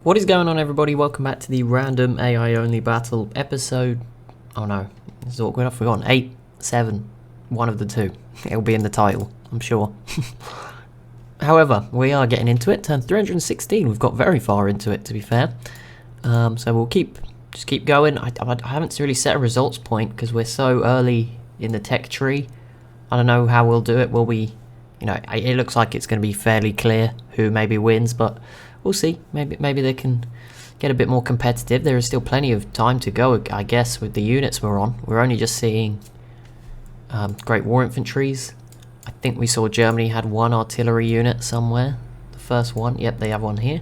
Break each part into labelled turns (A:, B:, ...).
A: What is going on, everybody? Welcome back to the random AI only battle episode. Oh no, this is awkward. I've forgotten. 8, 7, one of the two. It'll be in the title, I'm sure. However, we are getting into it. Turn 316. We've got very far into it, to be fair. So we'll just keep going. I haven't really set a results point because we're so early in the tech tree. I don't know how we'll do it. Will we? It looks like it's going to be fairly clear who maybe wins, but we'll see. Maybe they can get a bit more competitive. There is still plenty of time to go, I guess, with the units we're on. We're only just seeing Great War Infantries. I think we saw Germany had one artillery unit somewhere. The first one. Yep, they have one here.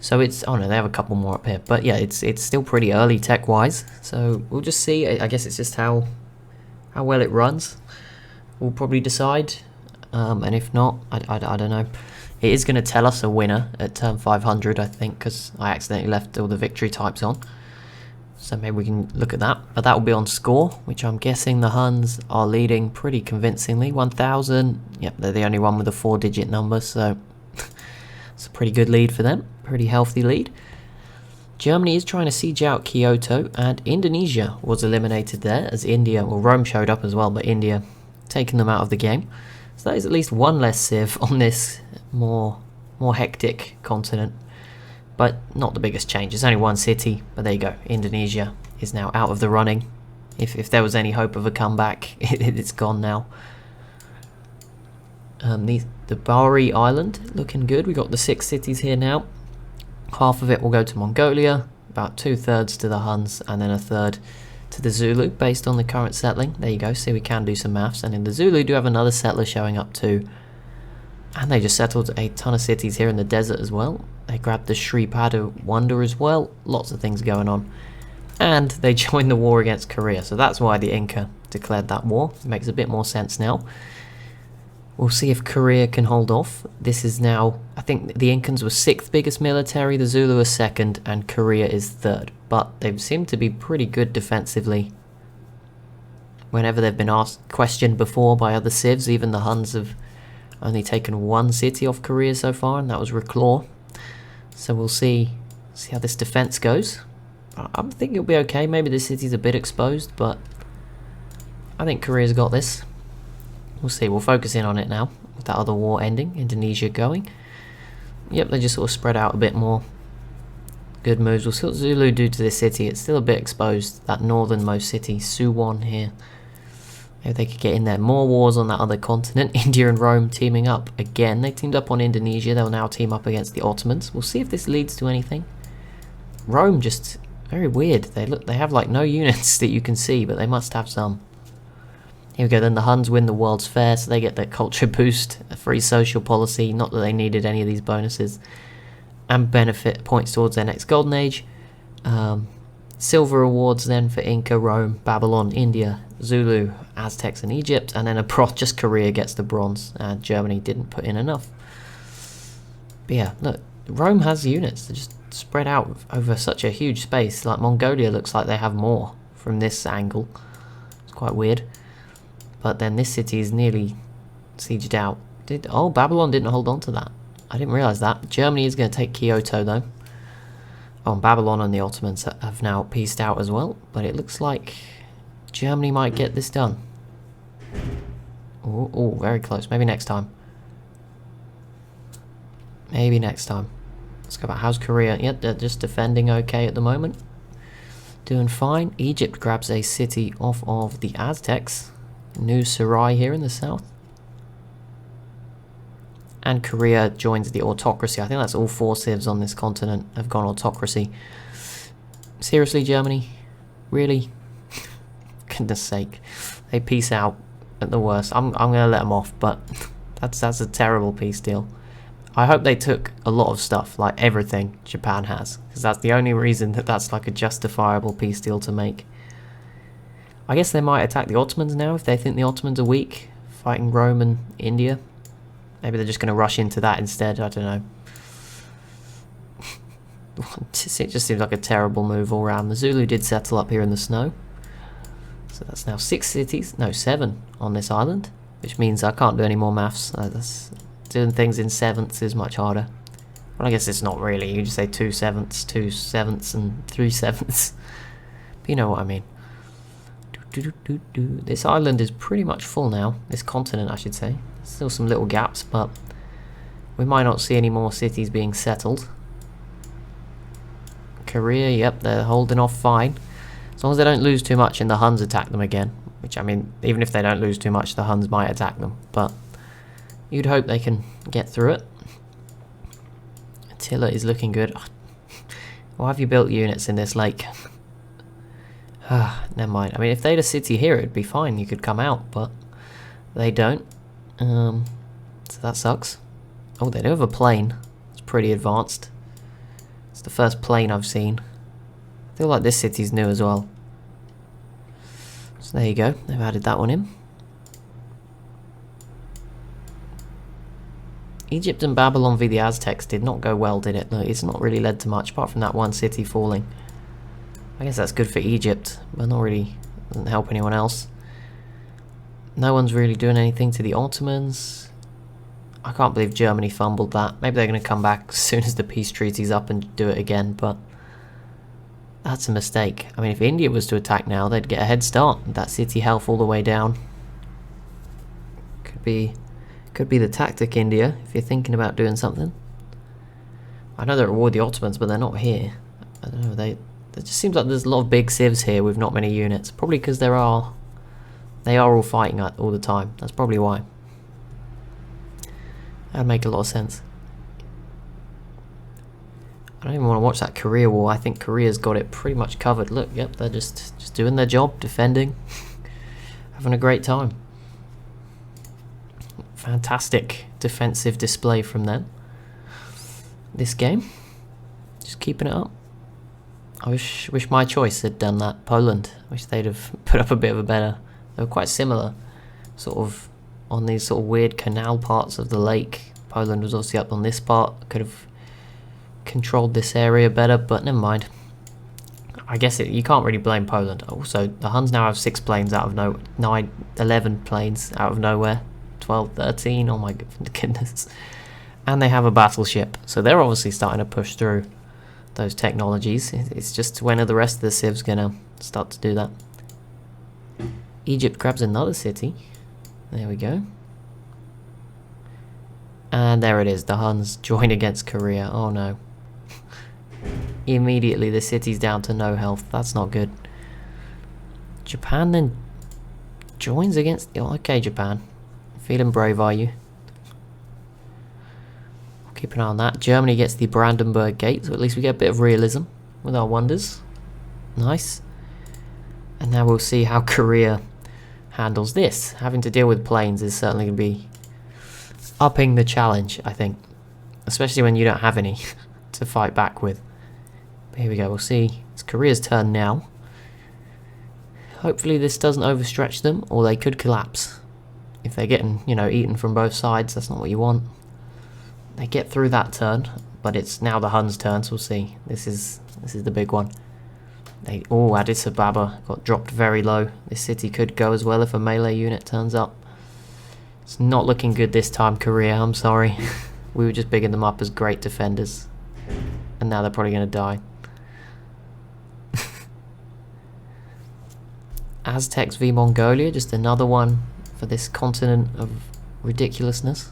A: So it's... Oh no, they have a couple more up here. But yeah, it's still pretty early tech-wise. So we'll just see. I guess it's just how well it runs. We'll probably decide. And if not, I don't know. It is going to tell us a winner at turn 500, I think, because I accidentally left all the victory types on. So maybe we can look at that. But that will be on score, which I'm guessing the Huns are leading pretty convincingly. 1,000. Yep, they're the only one with a 4-digit number, so it's a pretty good lead for them. Pretty healthy lead. Germany is trying to siege out Kyoto, and Indonesia was eliminated there as India, well, Rome showed up as well, but India taking them out of the game. So that is at least one less civ on this more hectic continent, but not the biggest change. It's only one city, but there you go. Indonesia is now out of the running. If there was any hope of a comeback, it's gone now. The Bari Island looking good. We got the 6 cities here now. Half of it will go to Mongolia, about 2/3 to the Huns, and then 1/3 to the Zulu based on the current settling. There you go. See, we can do some maths, and in the Zulu do have another settler showing up too. And they just settled a ton of cities here in the desert as well. They grabbed the Sripada Wonder as well. Lots of things going on. And they joined the war against Korea. So that's why the Inca declared that war. It makes a bit more sense now. We'll see if Korea can hold off. This is now, I think the Incans were 6th biggest military, the Zulu is 2nd, and Korea is 3rd. But they've seemed to be pretty good defensively. Whenever they've been questioned before by other civs, even the Huns have only taken one city off Korea so far, and that was Reclaw. So we'll see how this defense goes. I think it'll be okay. Maybe the city's a bit exposed, but I think Korea's got this. We'll see. We'll focus in on it now with that other war ending. Indonesia going. Yep, they just sort of spread out a bit more. Good moves. We'll see what Zulu do to this city. It's still a bit exposed. That northernmost city, Suwon here. Maybe they could get in there. More wars on that other continent. India and Rome teaming up again. They teamed up on Indonesia. They'll now team up against the Ottomans. We'll see if this leads to anything. Rome just very weird. They have like no units that you can see, but they must have some. Here we go. Then the Huns win the World's Fair, so they get their culture boost, a free social policy. Not that they needed any of these bonuses, and benefit points towards their next golden age. Silver awards then for Inca, Rome, Babylon, India, Zulu, Aztecs and Egypt, and then just Korea gets the bronze, and Germany didn't put in enough. But yeah, look, Rome has units. They're just spread out over such a huge space. Like Mongolia looks like they have more from this angle. It's quite weird. But then this city is nearly sieged out. Babylon didn't hold on to that. I didn't realise that. Germany is going to take Kyoto though. Oh, and Babylon and the Ottomans have now peaced out as well. But it looks like Germany might get this done. Oh, very close. Maybe next time. Maybe next time. Let's go back. How's Korea? Yep, they're just defending okay at the moment. Doing fine. Egypt grabs a city off of the Aztecs. New Sarai here in the south. And Korea joins the autocracy. I think that's all 4 civs on this continent have gone autocracy. Seriously, Germany? Really? Goodness sake. They peace out at the worst. I'm going to let them off, but that's a terrible peace deal. I hope they took a lot of stuff, like everything Japan has, because that's the only reason that's like a justifiable peace deal to make. I guess they might attack the Ottomans now if they think the Ottomans are weak, fighting Rome and India. Maybe they're just going to rush into that instead, I don't know. It just seems like a terrible move all around. The Zulu did settle up here in the snow. So that's now 6 cities, no 7 on this island, which means I can't do any more maths. Doing things in sevenths is much harder. Well, I guess it's not really. You just say 2/7, 2/7, and 3/7. But you know what I mean. This island is pretty much full now. This continent, I should say. Still some little gaps, but we might not see any more cities being settled. Korea, yep, they're holding off fine. As long as they don't lose too much and the Huns attack them again. Which, I mean, even if they don't lose too much, the Huns might attack them. But you'd hope they can get through it. Attila is looking good. Why have you built units in this lake? Never mind. I mean, if they had a city here, it'd be fine. You could come out, but they don't. So that sucks. Oh, they do have a plane. It's pretty advanced. It's the first plane I've seen. I feel like this city's new as well. So there you go. They've added that one in. Egypt and Babylon v the Aztecs did not go well, did it? No, it's not really led to much, apart from that one city falling. I guess that's good for Egypt, but not really, doesn't help anyone else. No one's really doing anything to the Ottomans. I can't believe Germany fumbled that. Maybe they're going to come back as soon as the peace treaty's up and do it again, but that's a mistake. I mean, if India was to attack now, they'd get a head start. That city health all the way down. Could be the tactic, India, if you're thinking about doing something. I know they're at war with the Ottomans, but they're not here. I don't know, it just seems like there's a lot of big civs here with not many units. Probably because they are all fighting all the time. That's probably why. That'd make a lot of sense. I don't even want to watch that Korea war. I think Korea's got it pretty much covered. Look, yep, they're just doing their job, defending, having a great time. Fantastic defensive display from them. This game, just keeping it up. I wish my choice had done that. Poland, wish they'd have put up a bit of a better. They were quite similar, sort of on these sort of weird canal parts of the lake. Poland was obviously up on this part. Could have controlled this area better, but never mind. I guess you can't really blame Poland. Also, the Huns now have 6 planes out of 11 planes out of nowhere. 12, 13, oh my goodness. And they have a battleship, so they're obviously starting to push through those technologies. It's just when are the rest of the civs gonna start to do that? Egypt grabs another city. There we go. And there it is, the Huns join against Korea. Oh no. Immediately the city's down to no health. That's not good. Japan then joins against... Oh, okay, Japan. Feeling brave, are you? Keep an eye on that. Germany gets the Brandenburg Gate, so at least we get a bit of realism with our wonders. Nice. And now we'll see how Korea handles this. Having to deal with planes is certainly going to be upping the challenge, I think. Especially when you don't have any to fight back with. But here we go, we'll see. It's Korea's turn now. Hopefully this doesn't overstretch them, or they could collapse. If they're getting, eaten from both sides, that's not what you want. They get through that turn, but it's now the Huns' turn, so we'll see. This is the big one. Addis Ababa got dropped very low. This city could go as well if a melee unit turns up. It's not looking good this time, Korea, I'm sorry. We were just bigging them up as great defenders. And now they're probably going to die. Aztecs v Mongolia, just another one for this continent of ridiculousness.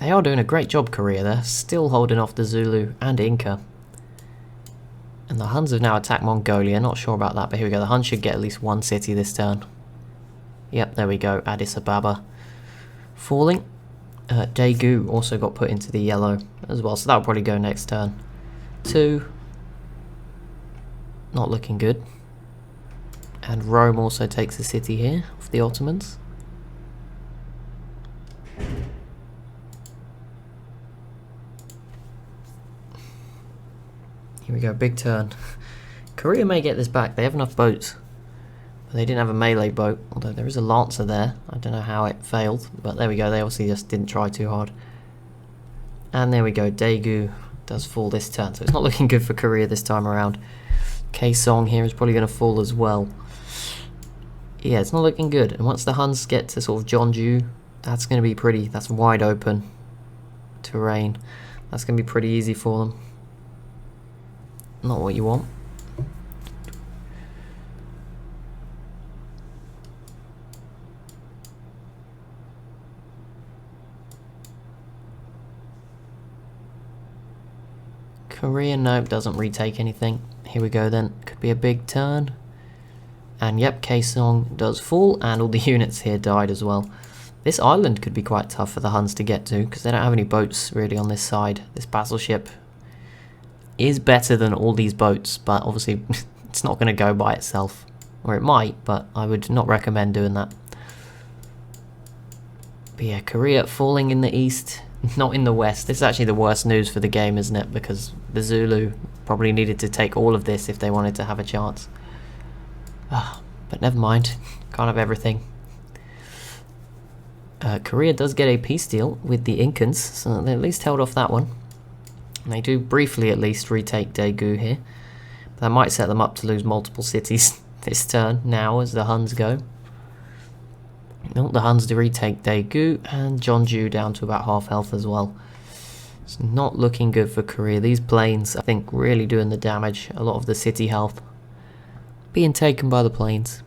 A: They are doing a great job, Korea. They're still holding off the Zulu and Inca. And the Huns have now attacked Mongolia. Not sure about that, but here we go. The Huns should get at least one city this turn. Yep, there we go. Addis Ababa falling. Daegu also got put into the yellow as well, so that'll probably go next turn. 2. Not looking good. And Rome also takes a city here of the Ottomans. Here we go, big turn. Korea may get this back. They have enough boats. But they didn't have a melee boat, although there is a lancer there. I don't know how it failed, but there we go. They obviously just didn't try too hard. And there we go. Daegu does fall this turn, so it's not looking good for Korea this time around. Kaesong here is probably going to fall as well. Yeah, it's not looking good. And once the Huns get to sort of Jeonju, that's going to be pretty, that's wide open terrain. That's going to be pretty easy for them. Not what you want. Korea, nope, doesn't retake anything. Here we go then. Could be a big turn. And yep, Kaesong does fall, and all the units here died as well. This island could be quite tough for the Huns to get to, because they don't have any boats really on this side. This battleship is better than all these boats, but obviously it's not going to go by itself. Or it might, but I would not recommend doing that. But yeah, Korea falling in the east, not in the west. This is actually the worst news for the game, isn't it? Because the Zulu probably needed to take all of this if they wanted to have a chance. But never mind, can't have everything. Korea does get a peace deal with the Incans, so they at least held off that one. And they do briefly at least retake Daegu here. But that might set them up to lose multiple cities this turn now as the Huns go. No, the Huns do retake Daegu and Jeonju down to about half health as well. It's not looking good for Korea. These planes, I think, really doing the damage. A lot of the city health being taken by the planes.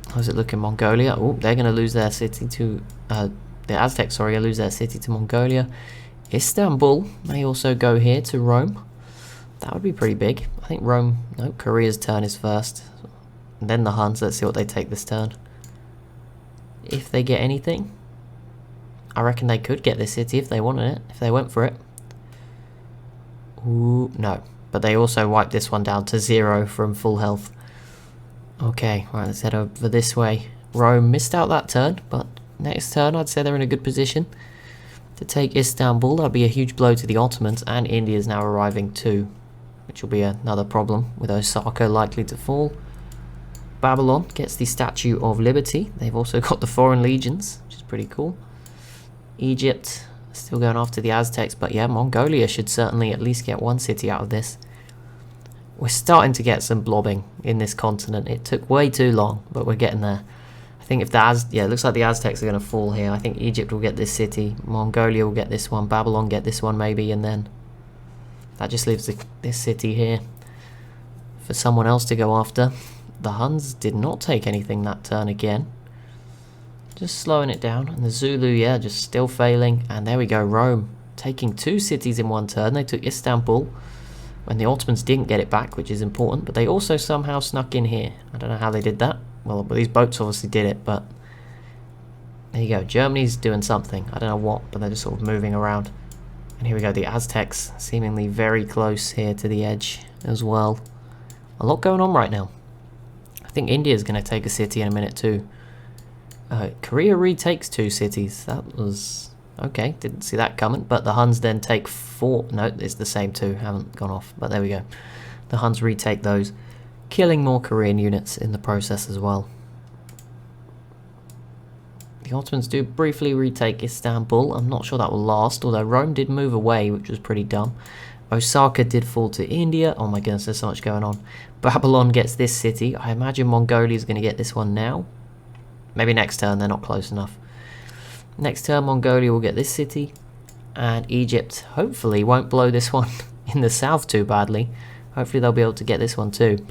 A: How's it looking, Mongolia? Oh, they're going to lose their city to... the Aztecs, sorry, lose their city to Mongolia. Istanbul may also go here to Rome. That would be pretty big. I think Rome... No, Korea's turn is first. And then the Huns. Let's see what they take this turn. If they get anything. I reckon they could get this city if they wanted it. If they went for it. Ooh, no. But they also wiped this one down to 0 from full health. Okay, right, let's head over this way. Rome missed out that turn, but next turn I'd say they're in a good position to take Istanbul. That'll be a huge blow to the Ottomans, and India's now arriving too, which will be another problem with Osaka likely to fall. Babylon gets the Statue of Liberty. They've also got the Foreign Legions, which is pretty cool. Egypt still going after the Aztecs, but yeah, Mongolia should certainly at least get one city out of this. We're starting to get some blobbing in this continent. It took way too long, but we're getting there. I think if the it looks like the Aztecs are going to fall here. I think Egypt will get this city, Mongolia will get this one, Babylon get this one maybe, and then that just leaves this city here for someone else to go after. The Huns did not take anything that turn again. Just slowing it down. And the Zulu, yeah, just still failing. And there we go, Rome taking 2 cities in one turn. They took Istanbul when the Ottomans didn't get it back, which is important. But they also somehow snuck in here. I don't know how they did that. Well, these boats obviously did it, but there you go. Germany's doing something. I don't know what, but they're just sort of moving around. And here we go, the Aztecs seemingly very close here to the edge as well. A lot going on right now. I think India's going to take a city in a minute too. Korea retakes 2 cities. That was... okay, didn't see that coming. But the Huns then take 4... no, it's the same 2. Haven't gone off. But there we go. The Huns retake those, killing more Korean units in the process as well. The Ottomans do briefly retake Istanbul. I'm not sure that will last, although Rome did move away, which was pretty dumb. Osaka did fall to India. Oh my goodness, there's so much going on. Babylon gets this city. I imagine Mongolia is going to get this one now. Maybe next turn, they're not close enough. Next turn, Mongolia will get this city. And Egypt, hopefully, won't blow this one in the south too badly. Hopefully they'll be able to get this one too.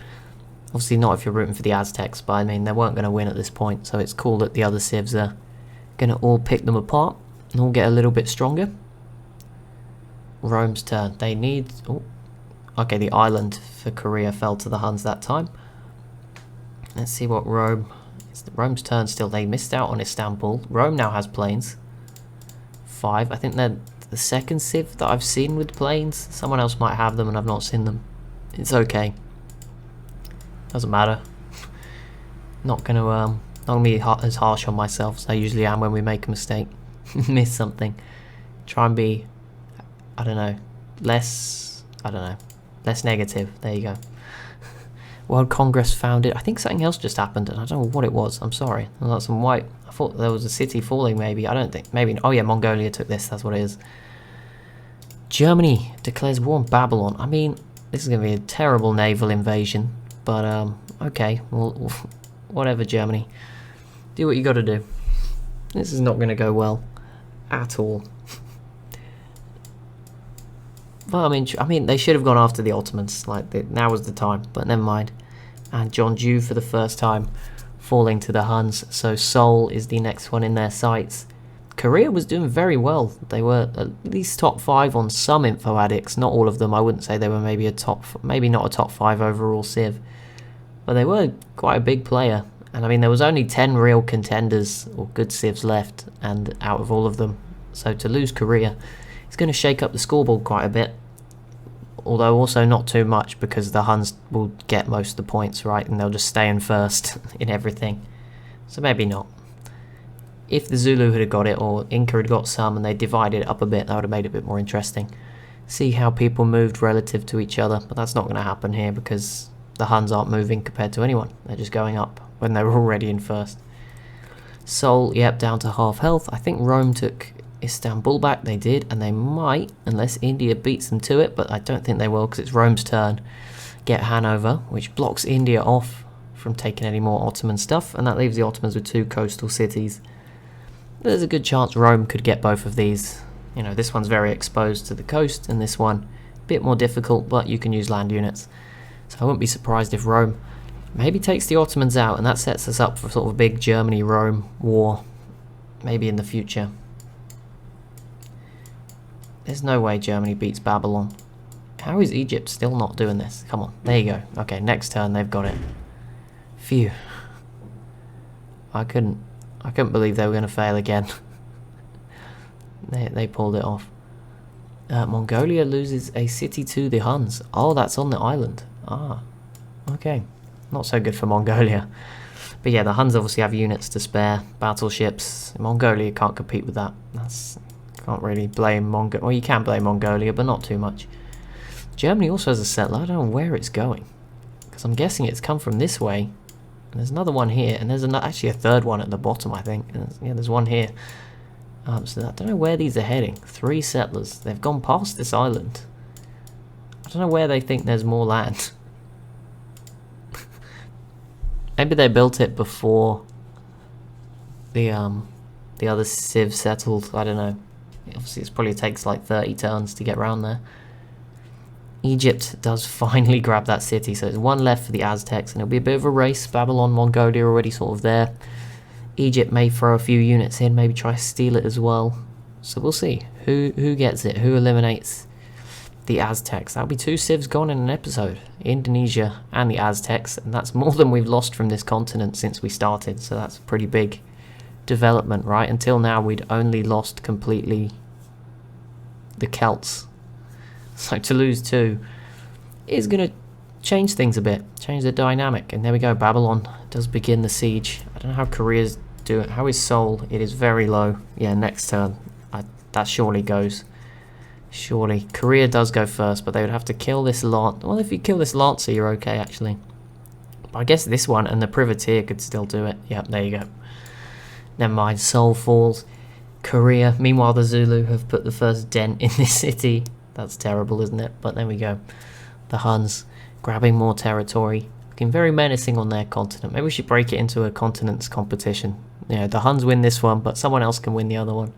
A: Obviously not if you're rooting for the Aztecs, but I mean, they weren't going to win at this point. So it's cool that the other civs are going to all pick them apart and all get a little bit stronger. Rome's turn. They need... oh, okay, the island for Korea fell to the Huns that time. Let's see what Rome... it's Rome's turn still. They missed out on Istanbul. Rome now has planes. 5. I think they're the second civ that I've seen with planes. Someone else might have them and I've not seen them. It's okay. Doesn't matter. Not gonna be as harsh on myself as I usually am when we make a mistake. Miss something. Try and be... I don't know. Less negative. There you go. World Congress founded. I think something else just happened and I don't know what it was. I'm sorry. There was some white... I thought there was a city falling maybe. I don't think... maybe... oh yeah, Mongolia took this. That's what it is. Germany declares war on Babylon. I mean, This is going to be a terrible naval invasion. But, okay. Well, whatever, Germany. Do what you got to do. This is not going to go well. At all. Well, I mean, they should have gone after the Ottomans. Like, now was the time. But never mind. And John Dew for the first time falling to the Huns. So Seoul is the next one in their sights. Korea was doing very well. They were at least top 5 on some info addicts. Not all of them. I wouldn't say they were maybe not a top 5 overall civ. But they were quite a big player. And I mean, there was only 10 real contenders or good civs left, and out of all of them. So to lose Korea, it's going to shake up the scoreboard quite a bit. Although also not too much, because the Huns will get most of the points, right? And they'll just stay in first in everything. So maybe not. If the Zulu had got it, or Inca had got some, and they divided it up a bit, that would have made it a bit more interesting. See how people moved relative to each other, but that's not going to happen here, because the Huns aren't moving compared to anyone. They're just going up when they were already in first. Seoul, yep, down to half health. I think Rome took Istanbul back. They did, and they might, unless India beats them to it, but I don't think they will, because it's Rome's turn, get Hanover, which blocks India off from taking any more Ottoman stuff, and that leaves the Ottomans with 2 coastal cities. There's a good chance Rome could get both of these. You know, this one's very exposed to the coast, and this one a bit more difficult, but you can use land units. So I wouldn't be surprised if Rome maybe takes the Ottomans out, and that sets us up for sort of a big Germany-Rome war, maybe in the future. There's no way Germany beats Babylon. How is Egypt still not doing this? Come on, there you go. Okay, next turn they've got it. Phew. I couldn't believe they were going to fail again. They pulled it off. Mongolia loses a city to the Huns. Oh, that's on the island. Ah, okay. Not so good for Mongolia. But yeah, the Huns obviously have units to spare. Battleships. Mongolia can't compete with that. Can't really blame Mongolia. Well, you can blame Mongolia, but not too much. Germany also has a settler. I don't know where it's going, because I'm guessing it's come from this way. And there's another one here, and there's actually a third one at the bottom, I think. Yeah, there's one here. So I don't know where these are heading. 3 settlers. They've gone past this island. I don't know where they think there's more land. Maybe they built it before the other civ settled. I don't know. Obviously, it probably takes like 30 turns to get around there. Egypt does finally grab that city, so there's 1 left for the Aztecs, and it'll be a bit of a race. Babylon, Mongolia already sort of there. Egypt may throw a few units in, maybe try to steal it as well. So we'll see who gets it, who eliminates the Aztecs. That'll be 2 civs gone in an episode. Indonesia and the Aztecs, and that's more than we've lost from this continent since we started, so that's a pretty big development, right? Until now we'd only lost completely the Celts. So to lose 2 is going to change things a bit, change the dynamic. And there we go, Babylon does begin the siege. I don't know how Korea's doing. How is Seoul? It is very low. Yeah, next turn. That surely goes. Surely. Korea does go first, but they would have to kill this Lancer. Well, if you kill this Lancer, you're okay, actually. But I guess this one and the Privateer could still do it. Yep, there you go. Never mind, Seoul falls. Korea. Meanwhile, the Zulu have put the first dent in this city. That's terrible, isn't it? But there we go. The Huns grabbing more territory. Looking very menacing on their continent. Maybe we should break it into a continents competition. You know, the Huns win this one, but someone else can win the other one.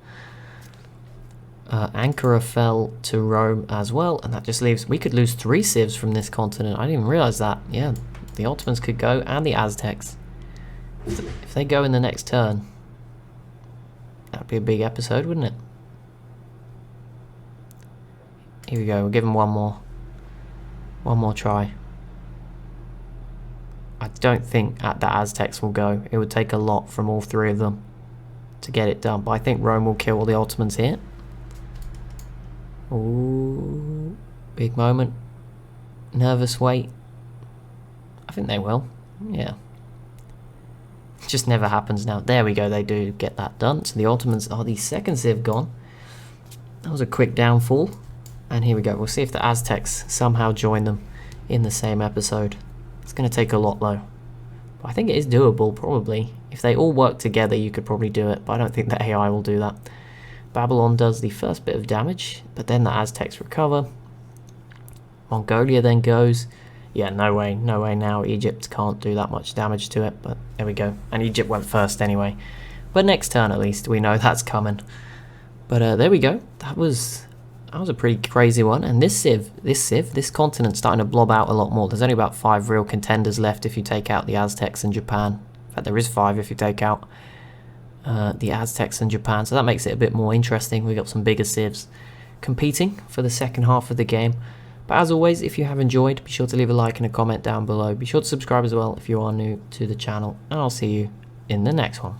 A: Ankara fell to Rome as well, and that just leaves... We could lose 3 civs from this continent. I didn't even realise that. Yeah, the Ottomans could go, and the Aztecs. If they go in the next turn, that'd be a big episode, wouldn't it? Here we go, we'll give them one more try. I don't think the Aztecs will go. It would take a lot from all 3 of them to get it done, but I think Rome will kill all the Ottomans here. Ooh, big moment. Nervous wait. I think they will. Yeah. It just never happens now. There we go, they do get that done. So the Ottomans are the second civ gone. That was a quick downfall. And here we go. We'll see if the Aztecs somehow join them in the same episode. It's going to take a lot though. But I think it is doable, probably. If they all work together, you could probably do it. But I don't think the AI will do that. Babylon does the first bit of damage, but then the Aztecs recover. Mongolia then goes. Yeah, no way now. Egypt can't do that much damage to it, but there we go. And Egypt went first anyway. But next turn at least, we know that's coming. But there we go. That was a pretty crazy one. And this continent's starting to blob out a lot more. There's only about 5 real contenders left if you take out the Aztecs and Japan. In fact, there is 5 if you take out the Aztecs and Japan. So that makes it a bit more interesting. We got some bigger civs competing for the second half of the game. But as always, if you have enjoyed, be sure to leave a like and a comment down below. Be sure to subscribe as well if you are new to the channel. And I'll see you in the next one.